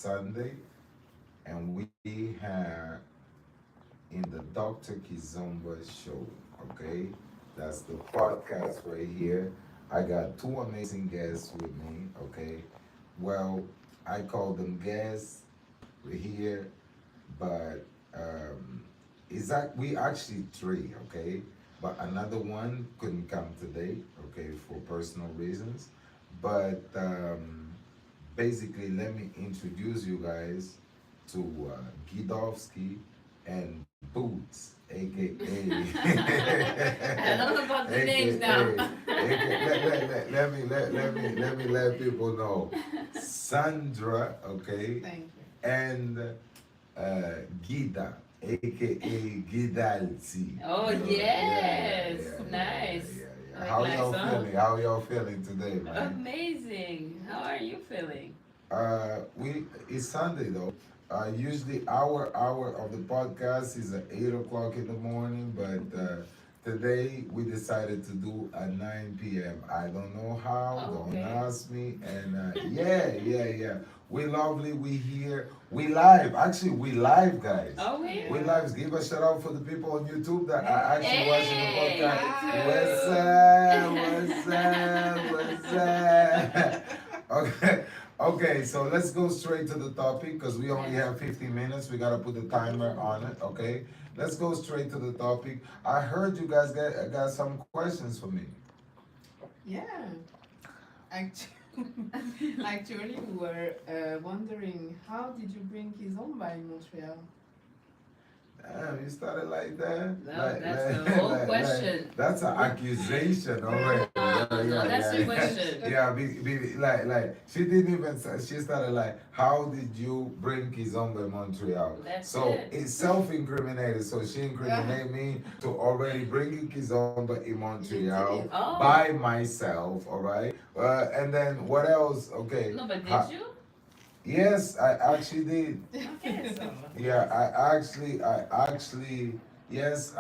Sunday, and we have in the Dr. Kizomba show. Okay, that's the podcast right here. I got two amazing guests with me. Okay, well, I call them guests here, but is that we actually three. Okay, but another one couldn't come today. Okay, for personal reasons, but basically, let me introduce you guys to Gidovsky and Boots, aka I don't know about the names now. aka, let me let people know. Sandra, okay, Thank you. and Gida, aka Gidalzi. Oh, yes. Nice. Like How nice, y'all huh? feeling? How y'all feeling today, man? Amazing. How are you feeling? We it's Sunday though. Usually our hour of the podcast is at 8 o'clock in the morning, but today we decided to do at 9 p.m. I don't know how. Don't Okay. ask me. And yeah. We lovely. We here. We live. Actually, we live, guys. Oh, Yeah. We we? live. Give a shout out for the people on YouTube that are actually watching the Hey, podcast. you What's too. up? Okay. Okay, so let's go straight to the topic because we only have 15 minutes. We gotta put the timer on it, okay? Let's go straight to the topic. I heard you guys got some questions for me. Yeah. Actually, actually, we were wondering how did you bring Kizomba in Montreal? Damn, you started like that? No, that's the whole question. That's an accusation already. No, that's the question. Yeah, like she didn't even say, she started like, how did you bring Kizomba in Montreal? That's So it. it's self-incriminated. So she incriminated me to already bringing Kizomba in Montreal did. Oh. by myself, all right? And then what else? Okay. No, but Ha- did you? Yes, I actually did. Okay, so. Yeah, I actually, yes,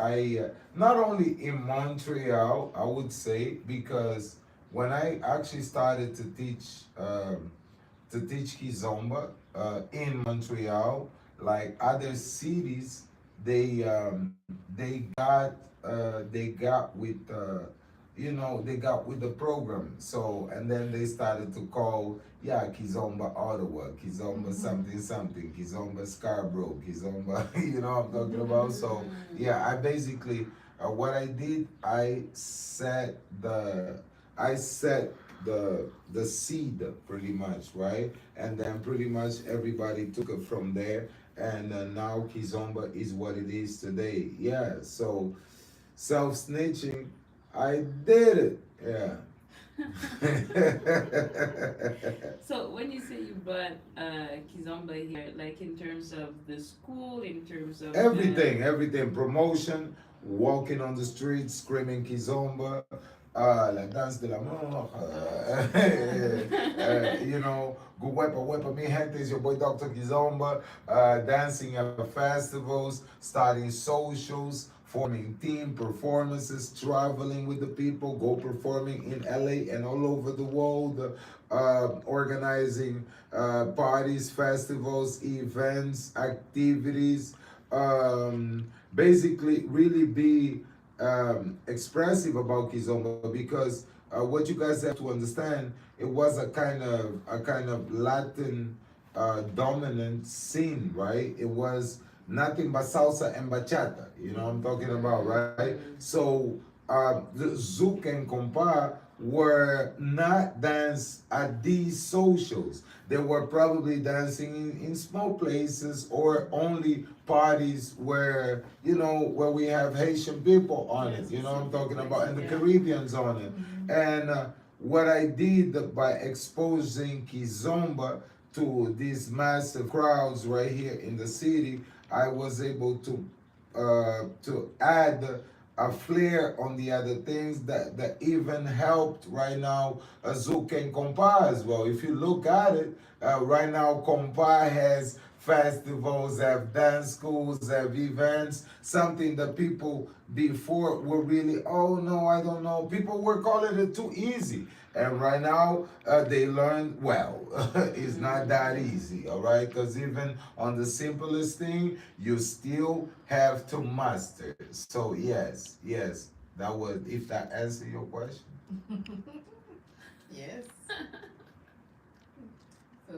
not only in Montreal, I would say, because when I actually started to teach Kizomba in Montreal, like other cities, they got with they got with the program. So and then they started to call Kizomba Ottawa, Kizomba something something, Kizomba Scarborough, Kizomba you know what I'm talking about. So yeah, I basically what I did, I set the seed pretty much, right? And then pretty much everybody took it from there, and now Kizomba is what it is today. Yeah, so self snitching, I did it. Yeah. So when you say you brought Kizomba here, like in terms of the school, in terms of Everything. Promotion, walking on the streets, screaming Kizomba, la danse de la mort, Guepa, mi gente, is your boy Dr. Kizomba, dancing at festivals, starting socials, forming team performances, traveling with the people, go performing in LA and all over the world, organizing parties, festivals, events, activities, basically really be expressive about Kizomba because what you guys have to understand, it was a kind of Latin dominant scene, right? It was nothing but salsa and bachata. You know what I'm talking about, right? So the Zouk and Compa were not dance at these socials. They were probably dancing in small places or only parties where where we have Haitian people on it. You know what I'm talking about, and the Caribbeans on it. And what I did by exposing Kizomba to these massive crowds right here in the city, I was able to add a flair on the other things that even helped right now Zouk and Compa as well. If you look at it, right now Compa has festivals, have dance schools, have events, something that people before were really, oh no, I don't know. People were calling it too easy. And right now, they learn well. It's not that easy, all right? Because even on the simplest thing, you still have to master. So yes, that was, if that answer your question. Yes. So,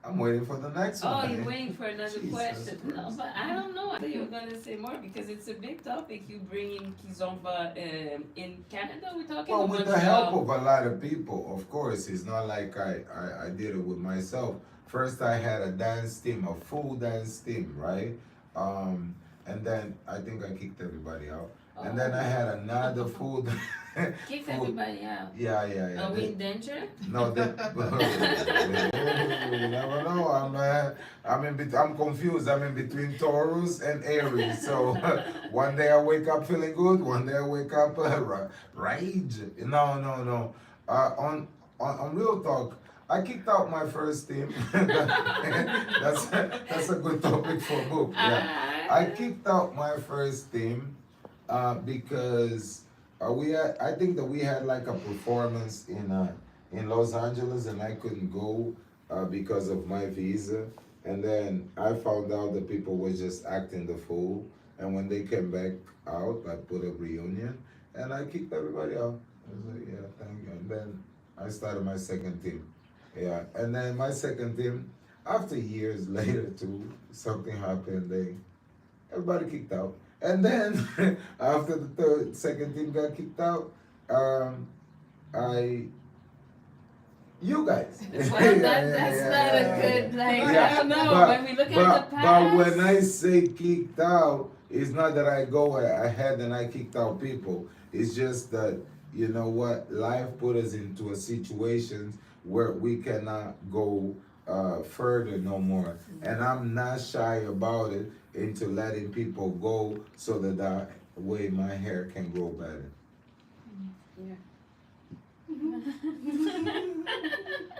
I'm waiting for the next Oh, one. you're waiting for another Jesus question. No, Christ. but I don't know. I thought you were gonna say more because it's a big topic. You bring in Kizomba in Canada. We're talking Well, about with the help of a lot of people, of course. It's not like I did it with myself. First, I had a dance team, a full dance team, right? Um, and then I think I kicked everybody out. And then I had another full, Kick full, everybody out. yeah. Are we in danger? No, that, you never know. I'm confused. I'm in between Taurus and Aries. So one day I wake up feeling good. One day I wake up rage. No. On real talk, I kicked out my first team. That's a good topic for a book. Yeah, I kicked out my first team because I think that we had like a performance in Los Angeles, and I couldn't go because of my visa. And then I found out that people were just acting the fool. And when they came back out, I put a reunion, and I kicked everybody out. I was like, yeah, thank you. And then I started my second team. Yeah, and then my second team, after years later too, something happened. Everybody kicked out. And then after the second team got kicked out, I you guys. Well, that's not a good, like, I don't know. When we look at the past. But when I say kicked out, it's not that I go ahead and I kicked out people. It's just that, you know what, life put us into a situation where we cannot go further no more. And I'm not shy about it into letting people go so that way my hair can grow better. Yeah.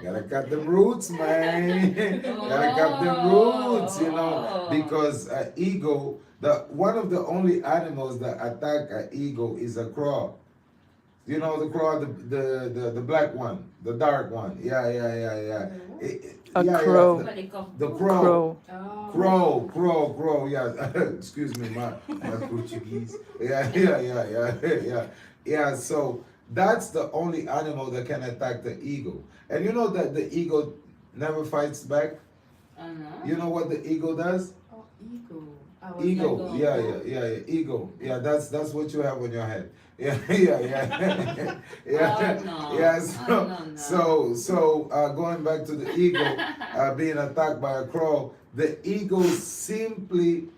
Gotta cut the roots, man. Gotta cut the roots, you know, because ego, one of the only animals that attack an ego is a crow. You know the crow, the black one, the dark one. Yeah. A crow. What they call The crow. Crow. Crow, yeah. Excuse me, my Portuguese. Yeah, so that's the only animal that can attack the ego. And you know that the ego never fights back? No. You know what the ego does? oh, ego. Ego, yeah, ego. Yeah, that's what you have on your head. Yeah. Oh, no. Yeah, No. so going back to the ego being attacked by a crow, the ego simply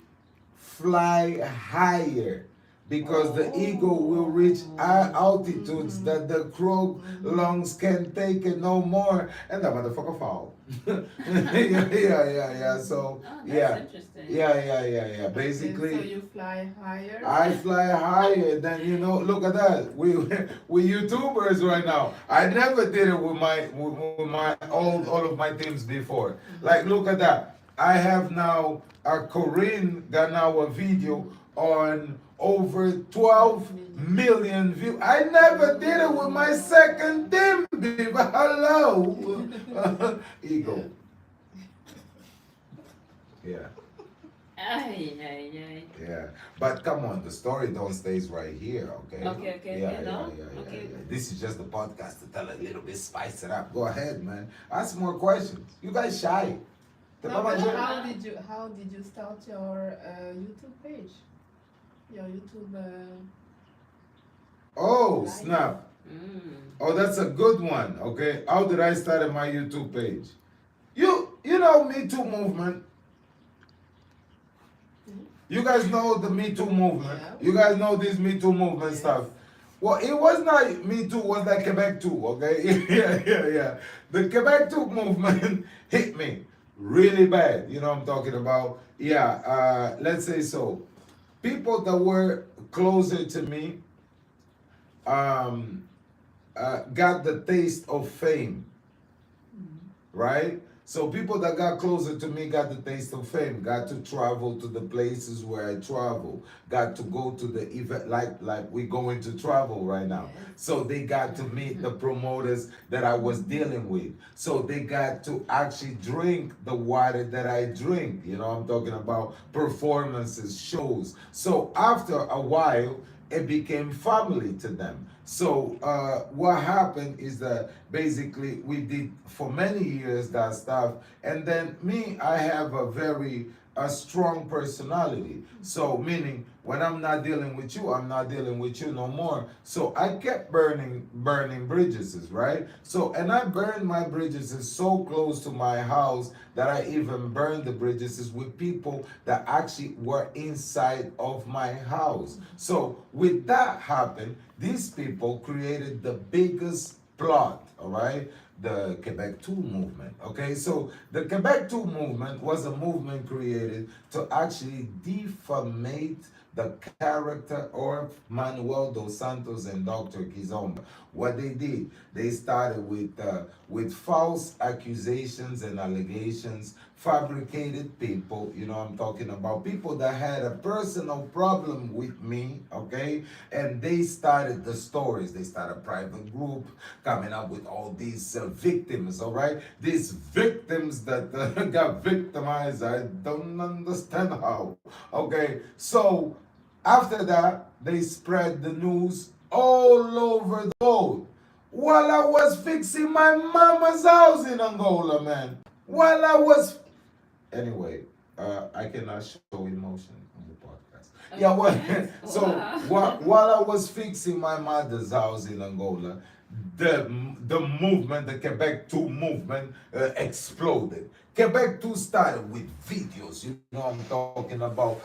fly higher because the ego will reach altitudes that the crow lungs can take it no more, and the motherfucker fall. Yeah. So Oh, that's yeah. interesting. Yeah. Basically, So you fly higher. I fly higher than, you know. Look at that. We YouTubers right now. I never did it with my all of my teams before. Like, look at that. I have now Corinne got now a video on over 12 million views. I never did it with my second team. Hello, ego. Yeah. Yeah, but come on, the story don't stays right here, okay? Okay, Yeah. Okay. This is just the podcast to tell a little bit, spice it up. Go ahead, man. Ask more questions. You guys shy. No, but how did you start your YouTube page? Your YouTube. Oh, Live? snap. Mm. Oh, that's a good one, okay? How did I start my YouTube page? You know Me Too movement. You guys know the Me Too movement. Yeah. You guys know this Me Too movement Yes. stuff. Well, it was not Me Too, it was like Quebec Too, okay? Yeah. The Quebec Too movement hit me really bad. You know what I'm talking about? Yeah, let's say so. People that were closer to me got the taste of fame, right? So people that got closer to me got the taste of fame, got to travel to the places where I travel, got to go to the event like we going to travel right now. So they got to meet the promoters that I was dealing with. So they got to actually drink the water that I drink. You know, I'm talking about performances, shows. So after a while, it became family to them. So what happened is that basically we did for many years that stuff, and then me, I have a strong personality. So meaning when I'm not dealing with you, I'm not dealing with you no more. So I kept burning bridges, right? So and I burned my bridges so close to my house that I even burned the bridges with people that actually were inside of my house. So with that happen, these people created the biggest plot, all right? The Quebec 2 movement, okay? So the Quebec 2 movement was a movement created to actually defamate the character of Manuel dos Santos and Dr. Kizomba. What they did, they started with false accusations and allegations, fabricated people, you know, I'm talking about people that had a personal problem with me, okay? And they started the stories. They started a private group coming up with all these victims, all right? These victims that got victimized, I don't understand how, okay? So after that, they spread the news all over the world. While I was fixing my mama's house in Angola, man. While I was... Anyway, I cannot show emotion on the podcast. Yeah, well, so while I was fixing my mother's house in Angola, the movement, the Quebec 2 movement exploded. Quebec 2 started with videos, you know, I'm talking about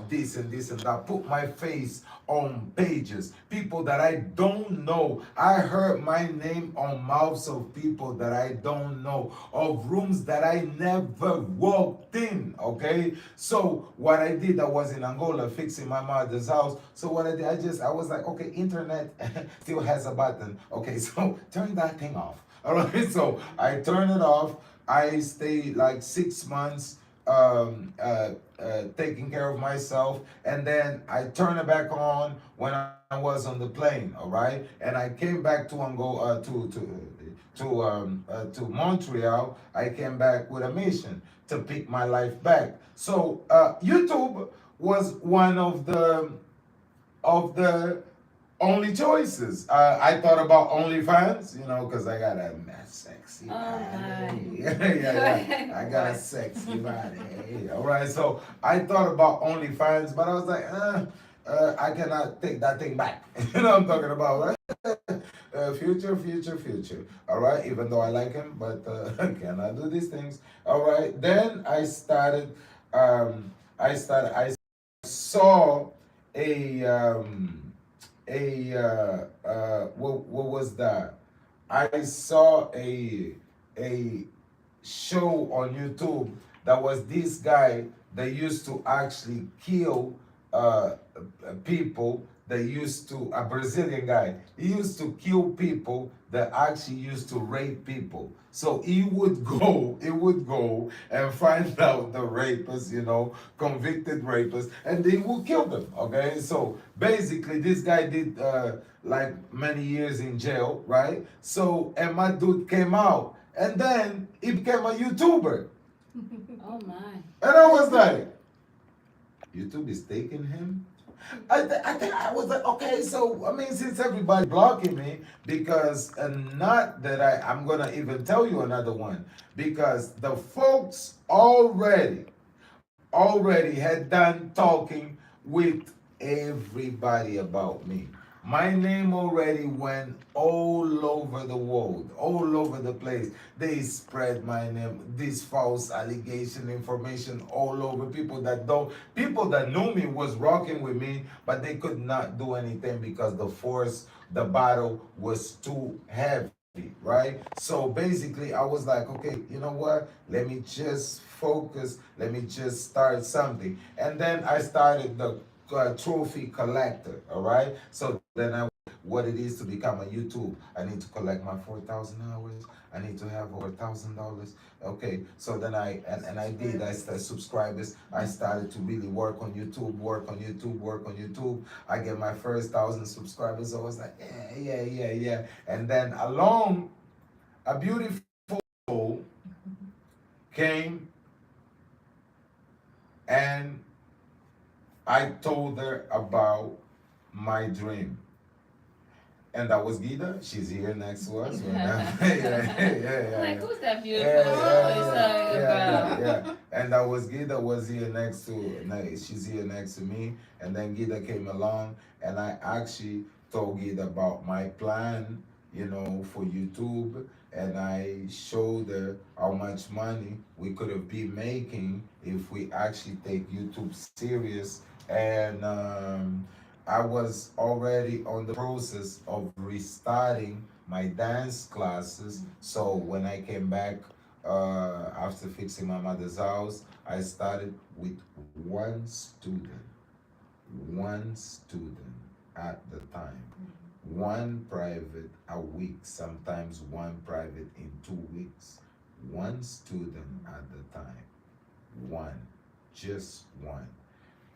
this and this and that. Put my face on pages, people that I don't know. I heard my name on mouths of people that I don't know, of rooms that I never walked in, okay? So what I did, I was in Angola fixing my mother's house. So what I did, I was like, okay, internet still has a button. Okay, so turn that thing off. All right, so I turn it off. I stayed like 6 months taking care of myself, and then I turned it back on when I was on the plane. All right, and I came back to Angola to Montreal. I came back with a mission to pick my life back. So YouTube was one of the only choices. I thought about OnlyFans, you know, because I got a sexy body. Yeah. I got a sexy body. All right, so I thought about OnlyFans, but I was like, I cannot take that thing back. You know what I'm talking about, right? Future. All right, even though I like him, but cannot do these things. All right, then I saw what was that? I saw a show on YouTube that was this guy that used to actually kill people that used to, a Brazilian guy, he used to kill people that actually used to rape people. So he would go and find out the rapists, you know, convicted rapists, and they would kill them, okay? So basically this guy did like many years in jail, right? So, and my dude came out, and then he became a YouTuber. Oh my. And I was like, YouTube is taking him? I think I was like, okay, so I mean, since everybody blocking me, because not that I'm gonna even tell you another one, because the folks already had done talking with everybody about me. My name already went all over the world, all over the place. They spread my name, this false allegation information all over. People that knew me was rocking with me, but they could not do anything because the battle was too heavy, right? So basically I was like, okay, you know what? Let me just focus. Let me just start something. And then I started the trophy collector, all right? So then I what it is to become a YouTube. I need to collect my 4,000 hours. I need to have over $1,000. Okay, so then I did. I started subscribers. I started to really work on YouTube, work on YouTube, work on YouTube. I get my first 1,000 subscribers. I was like, yeah. And then along, a beautiful soul came, and I told her about my dream. And that was Gita. She's here next to us right now. Like, who's that beautiful soul yeah. And that was Gita was here next to, she's here next to me. And then Gita came along, and I actually told Gita about my plan, for YouTube. And I showed her how much money we could have been making if we actually take YouTube serious. And I was already on the process of restarting my dance classes. So when I came back after fixing my mother's house, I started with one student at the time. One private a week, sometimes one private in 2 weeks. One student at the time. One, just one.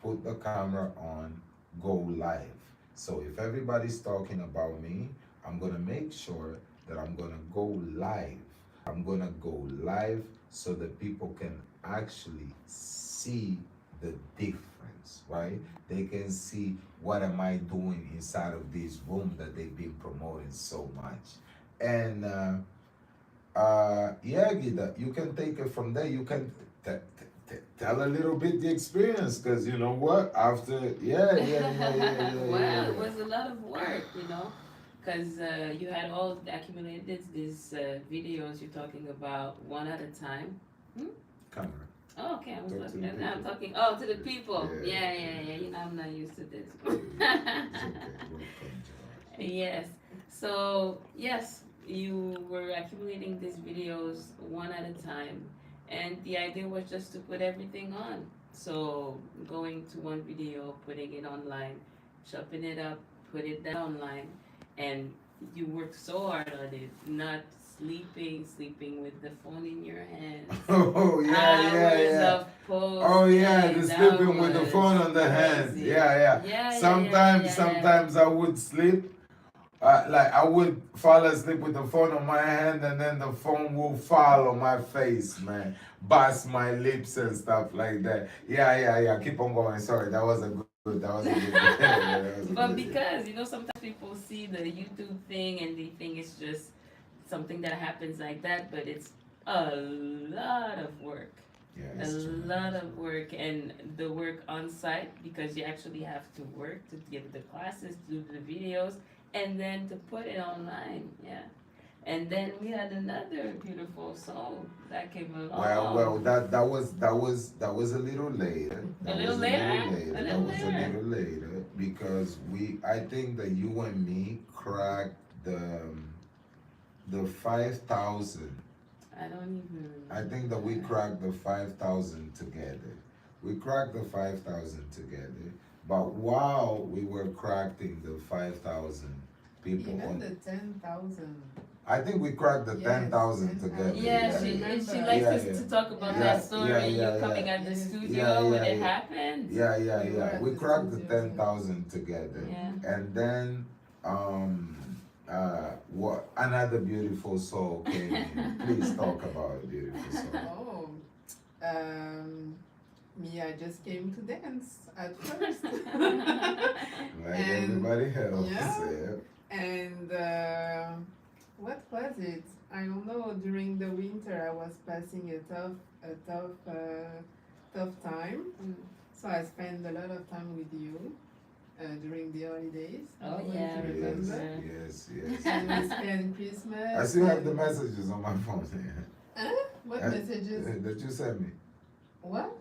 Put the camera on, go live. So if everybody's talking about me, I'm gonna make sure that I'm gonna go live. I'm gonna go live so that people can actually see the difference, right? They can see what am I doing inside of this room that they've been promoting so much. And yeah, Gita, you can take it from there. You can tell a little bit the experience, because you know what? After, Well, it was a lot of work, because you had all accumulated these videos you're talking about one at a time. Camera. Oh, okay, I'm talking to the people. Yeah. I'm not used to this. It's okay. Yes. So, yes, you were accumulating these videos one at a time. And the idea was just to put everything on. So going to one video, putting it online, chopping it up, put it down online, and you worked so hard on it, not sleeping with the phone in your hand. Oh yeah. The sleeping with the phone on the hand. Sometimes I would sleep. Like I would fall asleep with the phone on my hand, and then the phone will fall on my face, man, bust my lips and stuff like that. Yeah. Keep on going. Sorry, that was a good. But because sometimes people see the YouTube thing and they think it's just something that happens like that, but it's a lot of work. Yeah, a lot of work, and the work on site, because you actually have to work to give the classes, to do the videos, and then to put it online. And then we had another beautiful song that came along. Well, that was a little later. That was a little later because I think that you and me cracked the 5,000. I don't even remember. I think that we cracked the 5,000 together. We cracked the 5,000 together. But while we were cracking the 5,000 people, even the 10,000. I think we cracked the 10,000 together. Yeah, she likes to talk about that story. You coming at the studio when it happened. Yeah. We cracked the 10,000 together. Yeah. And then what another beautiful soul came in. Please talk about a beautiful soul. Me, I just came to dance at first. Like everybody else. Yeah. And what was it? I don't know. During the winter, I was passing a tough time. So I spent a lot of time with you during the holidays. Oh yeah, Yes. And we spent Christmas. I still have the messages on my phone. What messages? That you sent me. What?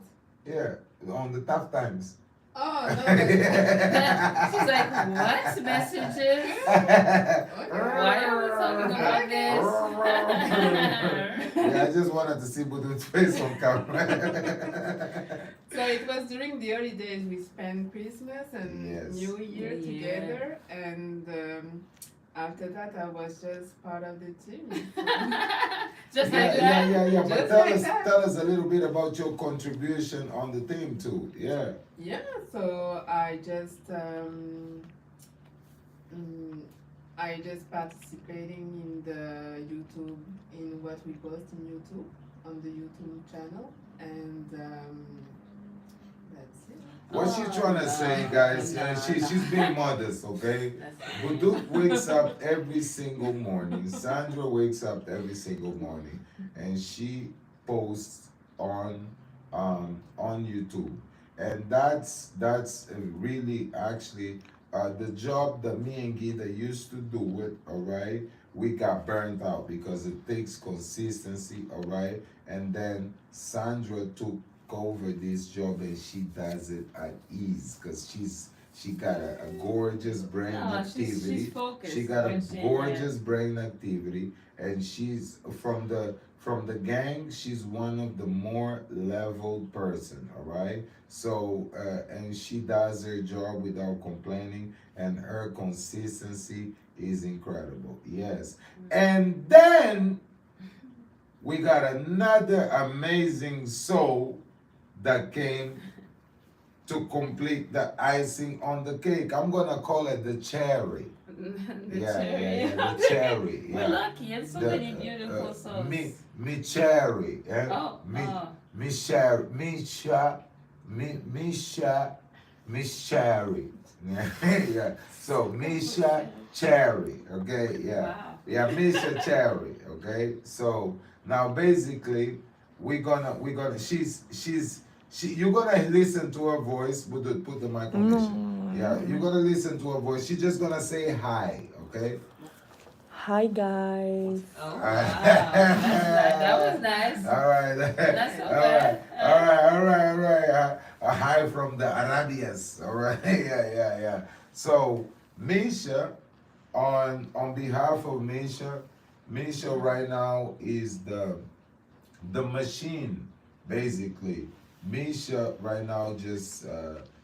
Yeah, on the tough times. Oh, no. She's like, what messages? Why are we talking about this? Yeah, I just wanted to see Budu's face on camera. So it was during the early days we spent Christmas and Yes. New Year Yeah. together, and after that I was just part of the team. Just like that? But Just tell like us, that. tell us a little bit about your contribution on the team too. Yeah. Yeah, so I just participating in the YouTube, in what we post in YouTube, on the YouTube channel, and that's it. What she trying to say, guys? She's being modest, okay? Budu wakes up every single morning. Sandra wakes up every single morning, and she posts on YouTube, and that's really actually the job that me and Gita used to do it. All right, we got burnt out because it takes consistency. All right, and then Sandra took over this job and she does it at ease because she got a gorgeous brain No, activity. she's focused. She got a when she- gorgeous brain activity, and she's from the gang. She's one of the more leveled person. All right. So and she does her job without complaining, and her consistency is incredible. Yes, and then we got another amazing soul that came to complete the icing on the cake. I'm gonna call it the cherry. The Yeah, cherry. the cherry. We're Yeah. lucky. And so The, many beautiful souls. Me cherry. Eh? Oh, Me cherry. Me cherry. Yeah. So Misha Cherry. Okay. Yeah. Wow. Yeah. Misha Cherry. Okay. So now basically we're gonna you're gonna listen to her voice. Put the mic on Misha. Yeah, you're gonna listen to her voice. She's just gonna say hi, okay? Hi guys. Oh, wow. That was nice. All right. That's so All good. right. A hi from the Arabias. All right. Yeah. So Misha, on behalf of Misha right now is the machine, basically. Misha right now just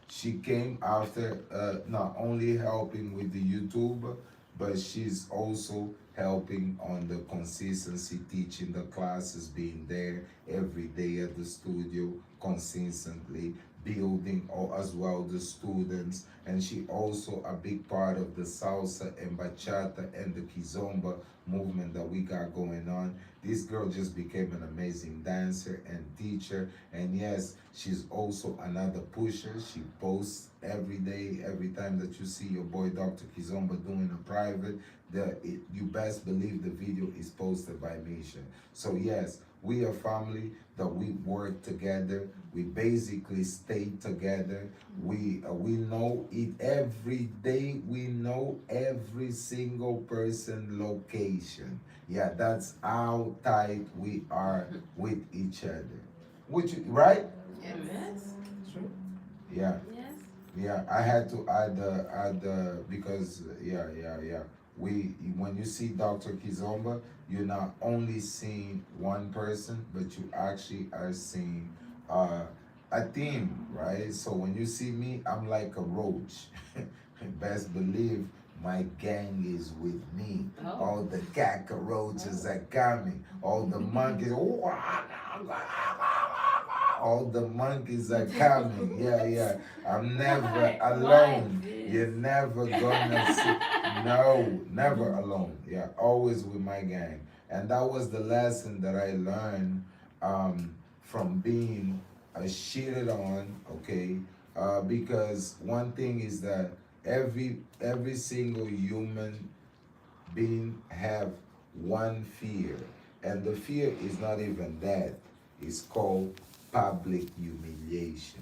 she came after not only helping with the YouTube, but she's also helping on the consistency, teaching the classes, being there every day at the studio consistently, building as well the students, and she also a big part of the salsa and bachata and the kizomba movement that we got going on. This girl just became an amazing dancer and teacher, and yes, she's also another pusher. She posts every day. Every time that you see your boy Dr. Kizomba doing a private, you best believe the video is posted by Misha. So yes, we are family that we work together. We basically stay together. We know it every day. We know every single person location. Yeah, that's how tight we are with each other. Right? Yes. True. Yeah. Yes. Yeah, I had to add because when you see Dr. Kizomba, you're not only seeing one person, but you actually are seeing a team, right? So when you see me, I'm like a roach. Best believe my gang is with me. Oh. All the cockroaches are coming. All the monkeys. All the monkeys are coming. Yeah. I'm never alone. You're never gonna see. No, never alone. Yeah, always with my gang. And that was the lesson that I learned from being shitted on. Okay, because one thing is that every single human being have one fear, and the fear is not even that. It's called public humiliation.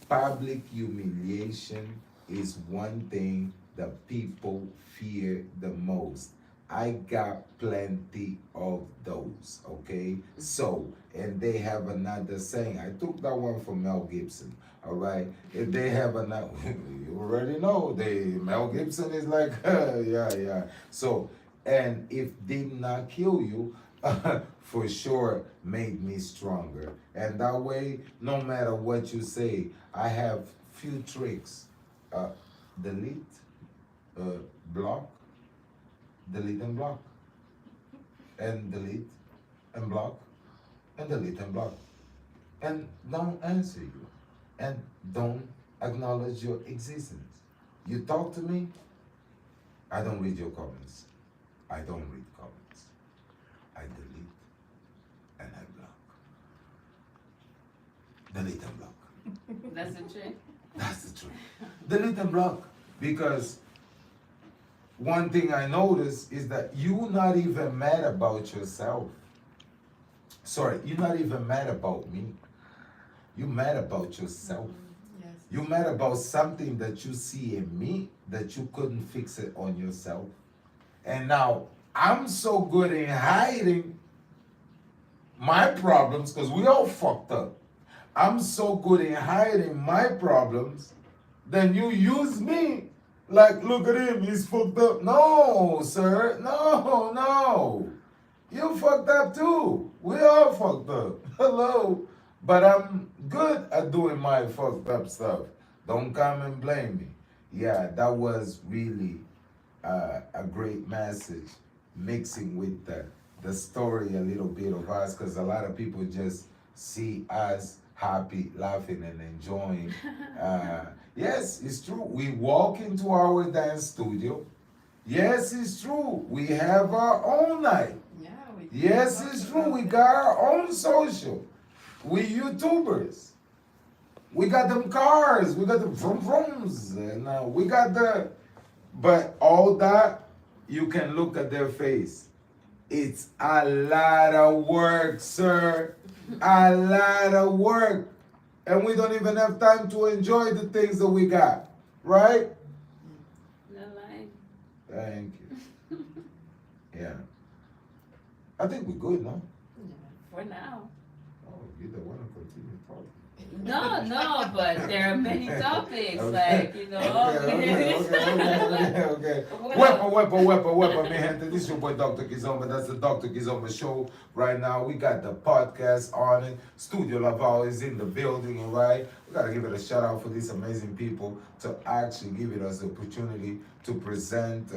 Public humiliation is one thing that people fear the most. I got plenty of those, okay? So, and they have another saying. I took that one from Mel Gibson, all right? If they have another, you already know, Mel Gibson is like, yeah. So, and if did not kill you, for sure made me stronger. And that way, no matter what you say, I have few tricks. Delete, block, delete and block, and delete and block, and delete and block, and don't answer you, and don't acknowledge your existence. You talk to me, I don't read your comments. I don't read comments. I delete and I block. Delete and block. That's the trick. That's the truth. Delete and block. Because one thing I noticed is that you're not even mad about yourself. Sorry, you're not even mad about me. You're mad about yourself. Yes. You're mad about something that you see in me that you couldn't fix it on yourself. And now I'm so good in hiding my problems because we all fucked up. I'm so good in hiding my problems, then you use me. Like, look at him, he's fucked up. No, sir, no. You fucked up too. We all fucked up. Hello. But I'm good at doing my fucked up stuff. Don't come and blame me. Yeah, that was really a great message, mixing with the story a little bit of us, because a lot of people just see us happy, laughing, and enjoying. Yes, it's true. We walk into our dance studio. Yes, it's true. We have our own night. Yeah, we Yes, talk it's true. about We it. got our own social. We YouTubers. We got them cars. We got the vroom vrooms. And we got but all that, you can look at their face. It's a lot of work, sir. A lot of work. And we don't even have time to enjoy the things that we got. Right? No lie. Thank you. Yeah. I think we're good, no? For now. Oh, you don't want to continue talking. No, but there are many topics, Okay. like, you know. Okay. Wepa, mi gente. This is your boy, Dr. Kizomba. That's the Dr. Kizomba show. Right now, we got the podcast on it. Studio Laval is in the building, all right? We got to give it a shout out for these amazing people to actually give it us the opportunity to present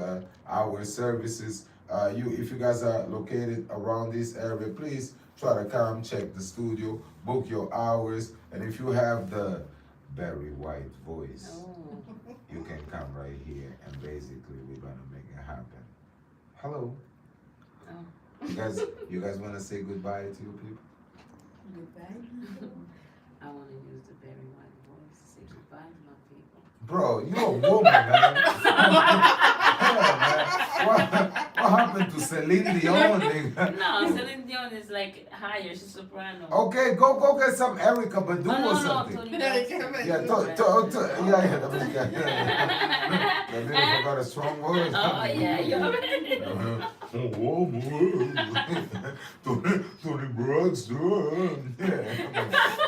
our services. If you guys are located around this area, please try to come check the studio, book your hours, and if you have the very white voice, Oh. you can come right here, and basically we're gonna make it happen. Hello. Oh. You guys wanna say goodbye to your people? Goodbye. I want to use the very white voice to say goodbye to my people. Bro, you a woman, man. Come on, man. What happened to Celine Dion, nigga? No, Celine Dion is like higher, she's soprano. Okay, go get some Erica Badu No, or no, something. Tony Yeah, Braxton. Yeah, that was good. That nigga got a strong voice. Oh, yeah, you already. Tony Braxton. Yeah.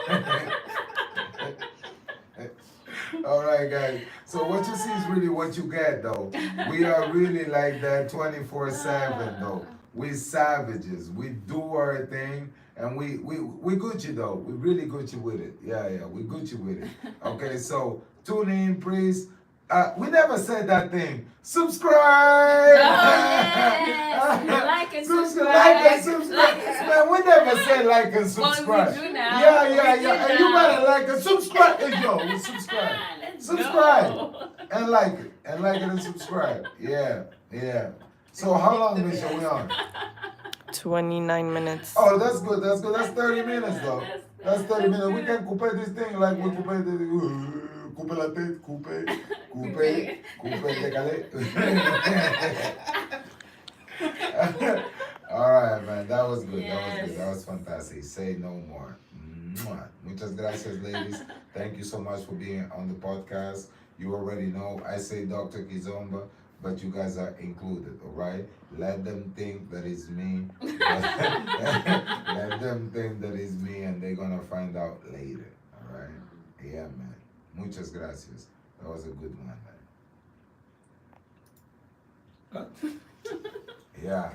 All right, guys. So what you see is really what you get, though. We are really like that 24/7, though. We savages. We do our thing, and we Gucci though. We really Gucci with it. Yeah, we Gucci with it. Okay, so tune in, please. We never said that thing. Subscribe. Oh, yes. Like and subscribe. Like and subscribe. Like and Man, we never said like and subscribe. Well, we do now. Yeah. We do And you now. better like and subscribe. Hey, yo, we subscribe. Let's Subscribe. go. And like it. And like it and subscribe. Yeah. So how long, Misha, we on? 29 minutes. Oh, that's good. That's 30 minutes, though. That's 30 minutes. We can coupe this thing like we coupe the... Coupe la tête, coupe, décalé. All right, man. That was good. Yes. That was fantastic. Say no more. Mwah. Muchas gracias, ladies. Thank you so much for being on the podcast. You already know I say Dr. Kizomba. but you guys are included, all right? Let them think that it's me. Let them think that it's me, and they're gonna find out later, all right? Yeah, man. Muchas gracias. That was a good one, man. Yeah.